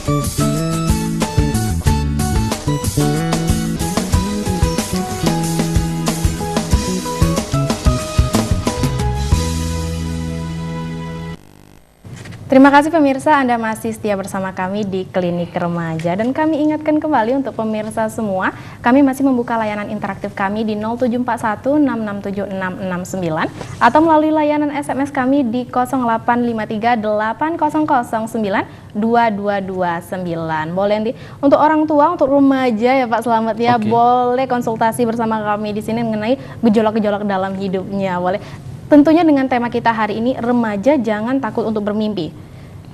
Terima kasih pemirsa, Anda masih setia bersama kami di Klinik Remaja. Dan kami ingatkan kembali untuk pemirsa semua, kami masih membuka layanan interaktif kami di 0741667669 atau melalui layanan SMS kami di 085380092229. Boleh nanti untuk orang tua, untuk remaja ya Pak Slamet ya, boleh konsultasi bersama kami di sini mengenai gejolak-gejolak dalam hidupnya. Boleh. Tentunya dengan tema kita hari ini, remaja jangan takut untuk bermimpi.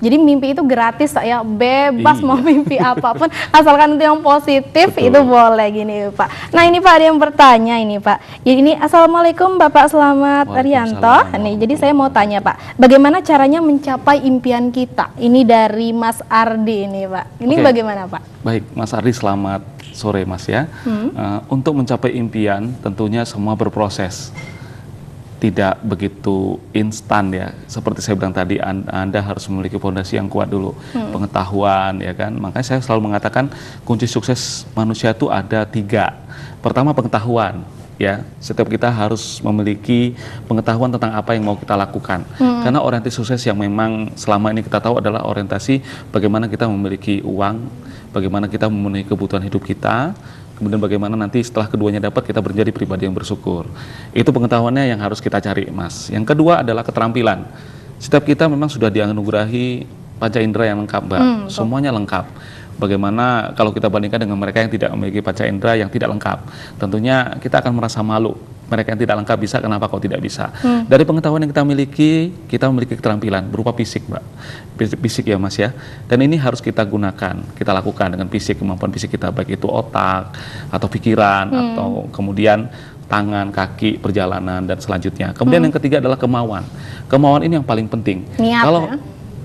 Jadi mimpi itu gratis, saya bebas mau mimpi apapun, asalkan itu yang positif. Betul. Itu boleh gini Pak. Nah ini Pak, ada yang bertanya ini Pak. Ini Assalamualaikum Bapak Slamet Arianto. Nih, jadi saya mau tanya Pak, bagaimana caranya mencapai impian kita? Ini dari Mas Ardi ini Pak. Ini bagaimana Pak? Baik Mas Ardi, selamat sore Mas ya. Untuk mencapai impian tentunya semua berproses. Tidak begitu instan ya, seperti saya bilang tadi, Anda harus memiliki fondasi yang kuat dulu, pengetahuan ya kan. Makanya saya selalu mengatakan kunci sukses manusia itu ada 3. Pertama pengetahuan ya, setiap kita harus memiliki pengetahuan tentang apa yang mau kita lakukan. Karena orientasi sukses yang memang selama ini kita tahu adalah orientasi bagaimana kita memiliki uang, bagaimana kita memenuhi kebutuhan hidup kita, kemudian bagaimana nanti setelah keduanya dapat kita menjadi pribadi yang bersyukur. Itu pengetahuannya yang harus kita cari Mas. Yang kedua adalah keterampilan. Setiap kita memang sudah dianugerahi panca indera yang lengkap Mbak. Semuanya lengkap. Bagaimana kalau kita bandingkan dengan mereka yang tidak memiliki panca indera yang tidak lengkap, tentunya kita akan merasa malu. Mereka yang tidak lengkap bisa, kenapa kau tidak bisa? Dari pengetahuan yang kita memiliki keterampilan berupa fisik Mbak. Fisik ya Mas ya. Dan ini harus kita gunakan, kita lakukan dengan fisik, kemampuan fisik kita, baik itu otak atau pikiran atau kemudian tangan, kaki, perjalanan dan selanjutnya. Kemudian yang ketiga adalah kemauan. Kemauan ini yang paling penting. Niat, kalau ya?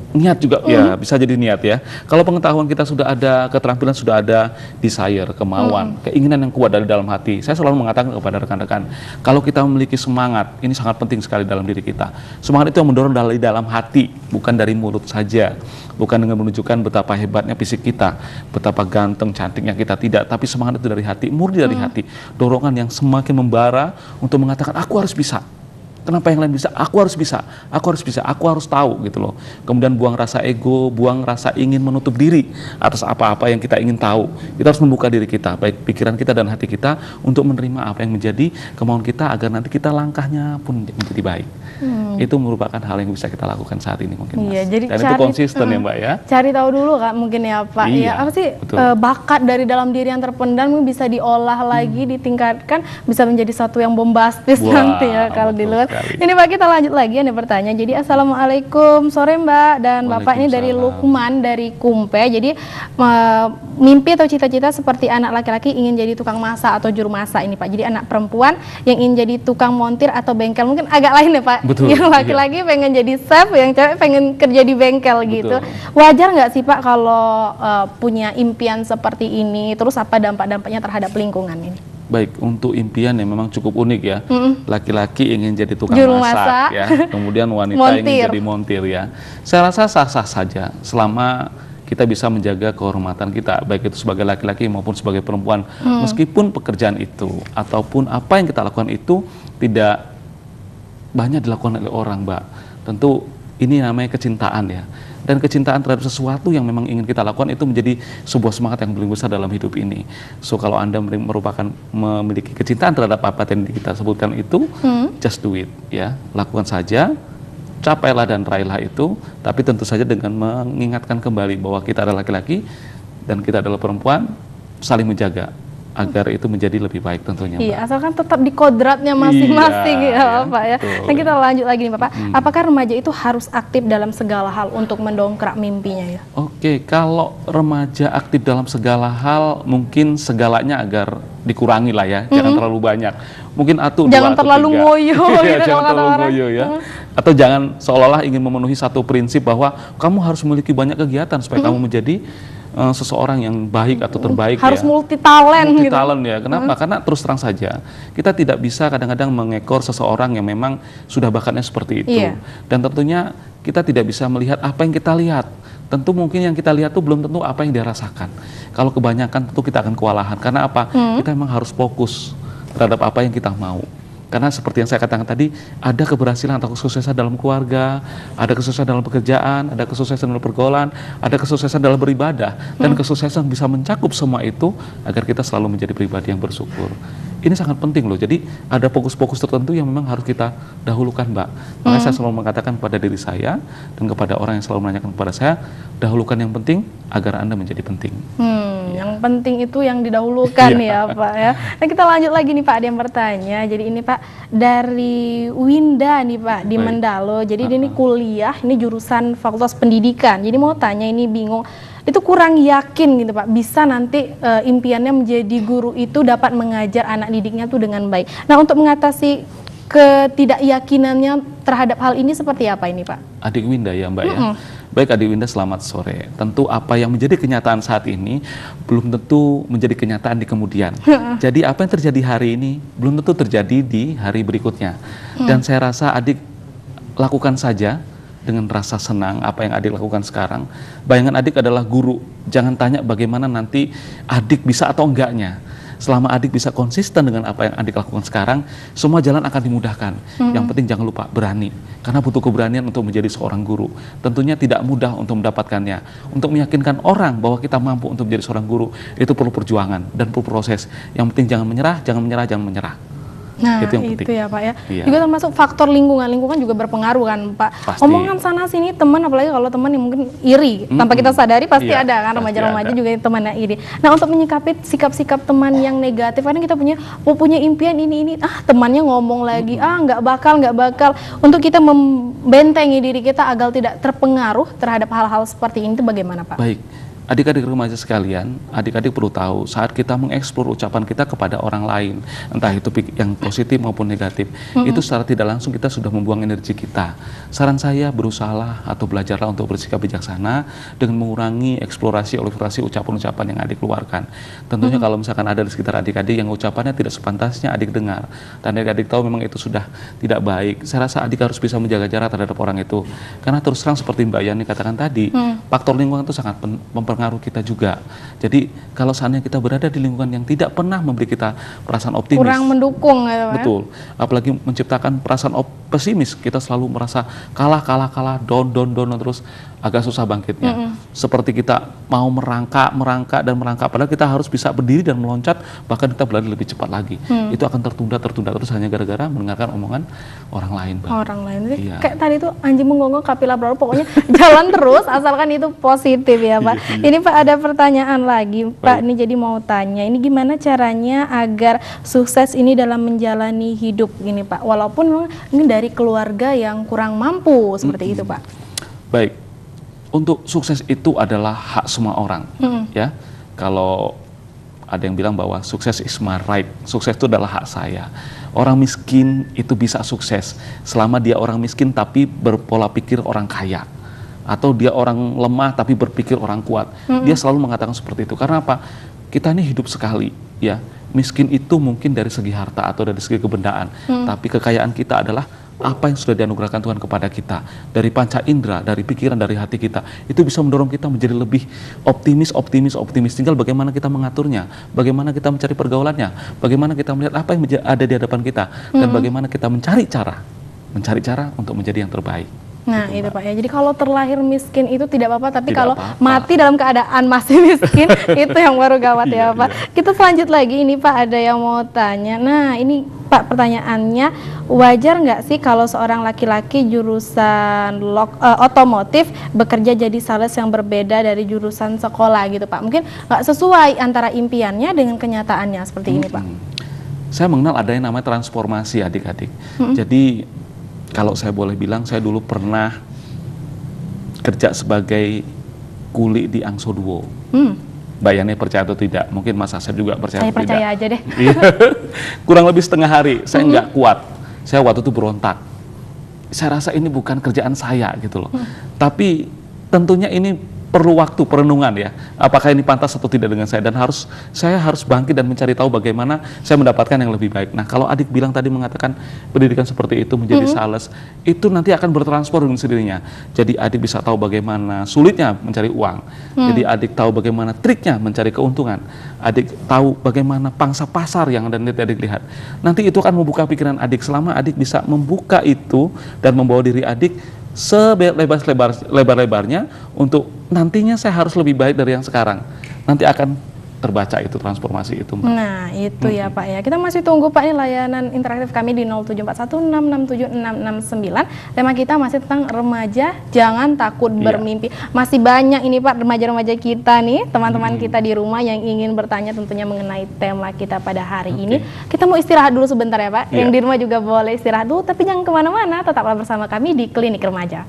Niat juga ya, bisa jadi niat ya. Kalau pengetahuan kita sudah ada, keterampilan sudah ada, desire, kemauan, keinginan yang kuat dari dalam hati. Saya selalu mengatakan kepada rekan-rekan, kalau kita memiliki semangat, ini sangat penting sekali dalam diri kita. Semangat itu yang mendorong dari dalam hati, bukan dari mulut saja. Bukan dengan menunjukkan betapa hebatnya fisik kita, betapa ganteng, cantiknya kita, tidak. Tapi semangat itu dari hati, murni dari hati. Dorongan yang semakin membara untuk mengatakan, aku harus bisa. Kenapa yang lain bisa? Aku harus bisa, aku harus bisa, aku harus tahu gitu loh. Kemudian buang rasa ego, buang rasa ingin menutup diri atas apa-apa yang kita ingin tahu. Kita harus membuka diri kita, baik pikiran kita dan hati kita, untuk menerima apa yang menjadi kemauan kita agar nanti kita langkahnya pun menjadi baik. Itu merupakan hal yang bisa kita lakukan saat ini mungkin Mas. Iya, jadi dan itu konsisten ya Mbak ya. Cari tahu dulu Kak mungkin ya Pak. Iya, ya, apa sih bakat dari dalam diri yang terpendam bisa diolah lagi, ditingkatkan, bisa menjadi satu yang bombastis nanti ya kalau di luar. Ini Pak, kita lanjut lagi, ada bertanya. Jadi Assalamualaikum, sore Mbak, dan Bapak ini dari Lukman dari Kumpe. Jadi mimpi atau cita-cita seperti anak laki-laki ingin jadi tukang masak atau juru masak ini Pak. Jadi anak perempuan yang ingin jadi tukang montir atau bengkel, mungkin agak lain ya Pak. Betul. Yang laki-laki pengen jadi chef, yang cewek pengen kerja di bengkel gitu. Wajar nggak sih Pak kalau punya impian seperti ini? Terus apa dampak-dampaknya terhadap lingkungan ini? Baik, untuk impian yang memang cukup unik ya. Laki-laki ingin jadi tukang juru masak ya, kemudian wanita ingin jadi montir ya. Saya rasa sah-sah saja selama kita bisa menjaga kehormatan kita, baik itu sebagai laki-laki maupun sebagai perempuan. Meskipun pekerjaan itu ataupun apa yang kita lakukan itu tidak banyak dilakukan oleh orang Mbak. Tentu ini namanya kecintaan ya. Dan kecintaan terhadap sesuatu yang memang ingin kita lakukan itu menjadi sebuah semangat yang paling besar dalam hidup ini. So kalau Anda memiliki kecintaan terhadap apa yang kita sebutkan itu, just do it ya. Lakukan saja, capailah dan raihlah itu, tapi tentu saja dengan mengingatkan kembali bahwa kita adalah laki-laki dan kita adalah perempuan, saling menjaga agar itu menjadi lebih baik tentunya Mbak. Iya, asalkan tetap di kodratnya masing-masing ya Pak ya. Nah kita lanjut lagi nih Bapak, apakah remaja itu harus aktif dalam segala hal untuk mendongkrak mimpinya ya? Oke, kalau remaja aktif dalam segala hal, mungkin segalanya agar dikurangi lah ya, jangan terlalu banyak. Mungkin jangan terlalu ngoyo gitu, jangan terlalu ngoyo ya. Atau jangan seolah-olah ingin memenuhi satu prinsip bahwa kamu harus memiliki banyak kegiatan supaya kamu menjadi seseorang yang baik atau terbaik. Harus ya. multi talent gitu. Ya. Kenapa? Karena terus terang saja kita tidak bisa kadang-kadang mengekor seseorang yang memang sudah bakatnya seperti itu. Dan tentunya kita tidak bisa melihat apa yang kita lihat, tentu mungkin yang kita lihat tuh belum tentu apa yang dia rasakan. Kalau kebanyakan tentu kita akan kewalahan. Karena apa? Kita memang harus fokus terhadap apa yang kita mau. Karena seperti yang saya katakan tadi, ada keberhasilan atau kesuksesan dalam keluarga, ada kesuksesan dalam pekerjaan, ada kesuksesan dalam pergaulan, ada kesuksesan dalam beribadah, dan kesuksesan bisa mencakup semua itu agar kita selalu menjadi pribadi yang bersyukur. Ini sangat penting loh, jadi ada fokus-fokus tertentu yang memang harus kita dahulukan, Mbak. Makanya saya selalu mengatakan kepada diri saya dan kepada orang yang selalu menanyakan kepada saya, dahulukan yang penting agar Anda menjadi penting. Yang penting itu yang didahulukan ya Pak ya. Nah kita lanjut lagi nih Pak, ada yang bertanya. Jadi ini Pak dari Winda nih Pak di Mendalo. Jadi dia ini kuliah, ini jurusan Fakultas Pendidikan. Jadi mau tanya, ini bingung, itu kurang yakin gitu Pak, bisa nanti impiannya menjadi guru itu dapat mengajar anak didiknya tuh dengan baik. Nah untuk mengatasi ketidakyakinannya terhadap hal ini seperti apa ini Pak? Adik Winda ya Mbak ya. Baik Adik Winda, selamat sore. Tentu apa yang menjadi kenyataan saat ini belum tentu menjadi kenyataan di kemudian. Jadi apa yang terjadi hari ini belum tentu terjadi di hari berikutnya. Dan saya rasa adik lakukan saja dengan rasa senang apa yang adik lakukan sekarang. Bayangan adik adalah guru. Jangan tanya bagaimana nanti adik bisa atau enggaknya. Selama adik bisa konsisten dengan apa yang adik lakukan sekarang, semua jalan akan dimudahkan. Yang penting jangan lupa berani, karena butuh keberanian untuk menjadi seorang guru. Tentunya tidak mudah untuk mendapatkannya. Untuk meyakinkan orang bahwa kita mampu untuk menjadi seorang guru, itu perlu perjuangan dan perlu proses. Yang penting jangan menyerah, jangan menyerah, jangan menyerah. Nah itu ya Pak ya. Juga termasuk faktor lingkungan juga berpengaruh kan Pak. Pasti. Omongan sana sini teman, apalagi kalau teman yang mungkin iri tanpa kita sadari pasti ada kan, remaja-remaja juga teman yang iri. Nah untuk menyikapi sikap-sikap teman yang negatif, karena kita punya impian ini, temannya ngomong lagi, nggak bakal. Untuk kita membentengi diri kita agar tidak terpengaruh terhadap hal-hal seperti ini, itu bagaimana Pak? Baik. Adik-adik remaja sekalian, adik-adik perlu tahu saat kita mengeksplor ucapan kita kepada orang lain, entah itu yang positif maupun negatif, itu secara tidak langsung kita sudah membuang energi kita. Saran saya, berusahalah atau belajarlah untuk bersikap bijaksana dengan mengurangi eksplorasi ucapan-ucapan yang adik keluarkan. Tentunya kalau misalkan ada di sekitar adik-adik yang ucapannya tidak sepantasnya adik dengar, dan adik-adik tahu memang itu sudah tidak baik, saya rasa adik harus bisa menjaga jarak terhadap orang itu. Karena terus terang seperti Mbak Yani katakan tadi, faktor lingkungan itu sangat mempengaruhi kita juga. Jadi kalau seandainya kita berada di lingkungan yang tidak pernah memberi kita perasaan optimis, kurang mendukung ya, betul, apalagi menciptakan perasaan pesimis, kita selalu merasa kalah, down terus, agak susah bangkitnya. Seperti kita mau merangkak, padahal kita harus bisa berdiri dan meloncat, bahkan kita berlari lebih cepat lagi. Itu akan tertunda terus hanya gara-gara mendengarkan omongan orang lain, Bang. Orang lain. Jadi kayak tadi tuh anjing menggonggong kapila berlalu, pokoknya jalan terus asalkan itu positif ya Pak. Ini Pak ada pertanyaan lagi Pak, ini jadi mau tanya, ini gimana caranya agar sukses ini dalam menjalani hidup ini Pak, walaupun memang ini dari keluarga yang kurang mampu seperti itu Pak. Baik, untuk sukses itu adalah hak semua orang, ya. Kalau ada yang bilang bahwa sukses is my right, sukses itu adalah hak saya. Orang miskin itu bisa sukses selama dia orang miskin tapi berpola pikir orang kaya, atau dia orang lemah tapi berpikir orang kuat. Dia selalu mengatakan seperti itu. Karena apa? Kita ini hidup sekali, ya. Miskin itu mungkin dari segi harta atau dari segi kebendaan, tapi kekayaan kita adalah apa yang sudah dianugerahkan Tuhan kepada kita, dari panca indera, dari pikiran, dari hati kita. Itu bisa mendorong kita menjadi lebih optimis. Tinggal bagaimana kita mengaturnya, bagaimana kita mencari pergaulannya, bagaimana kita melihat apa yang ada di hadapan kita, dan bagaimana kita mencari cara untuk menjadi yang terbaik. Nah itu Pak ya, jadi kalau terlahir miskin itu tidak apa-apa, tapi kalau mati dalam keadaan masih miskin itu yang baru gawat ya Pak. Kita lanjut lagi, ini Pak ada yang mau tanya. Nah ini Pak pertanyaannya, wajar nggak sih kalau seorang laki-laki jurusan otomotif bekerja jadi sales yang berbeda dari jurusan sekolah gitu Pak? Mungkin nggak sesuai antara impiannya dengan kenyataannya seperti ini Pak. Saya mengenal ada yang namanya transformasi adik-adik. Jadi kalau saya boleh bilang, saya dulu pernah kerja sebagai kuli di Angso Duo. Mbak Yani percaya atau tidak? Mungkin Mas Asep juga percaya atau tidak? Saya percaya aja deh. Kurang lebih setengah hari, saya nggak kuat. Saya waktu itu berontak. Saya rasa ini bukan kerjaan saya gitu loh. Tapi tentunya ini perlu waktu perenungan ya, apakah ini pantas atau tidak dengan saya, dan saya harus bangkit dan mencari tahu bagaimana saya mendapatkan yang lebih baik. Nah, kalau adik bilang tadi mengatakan pendidikan seperti itu menjadi sales, itu nanti akan bertransform dengan sendirinya. Jadi adik bisa tahu bagaimana sulitnya mencari uang, jadi adik tahu bagaimana triknya mencari keuntungan, adik tahu bagaimana pangsa pasar yang adik lihat. Nanti itu akan membuka pikiran adik, selama adik bisa membuka itu dan membawa diri adik selebar-lebarnya untuk nantinya saya harus lebih baik dari yang sekarang. Nanti akan terbaca itu transformasi itu, Mbak. Nah, itu ya Pak ya. Kita masih tunggu Pak ini layanan interaktif kami di 07416676669. Tema kita masih tentang remaja jangan takut bermimpi. Masih banyak ini Pak remaja-remaja kita nih, teman-teman kita di rumah yang ingin bertanya tentunya mengenai tema kita pada hari ini. Kita mau istirahat dulu sebentar ya Pak. Yang di rumah juga boleh istirahat dulu, tapi jangan kemana-mana, tetaplah bersama kami di Klinik Remaja.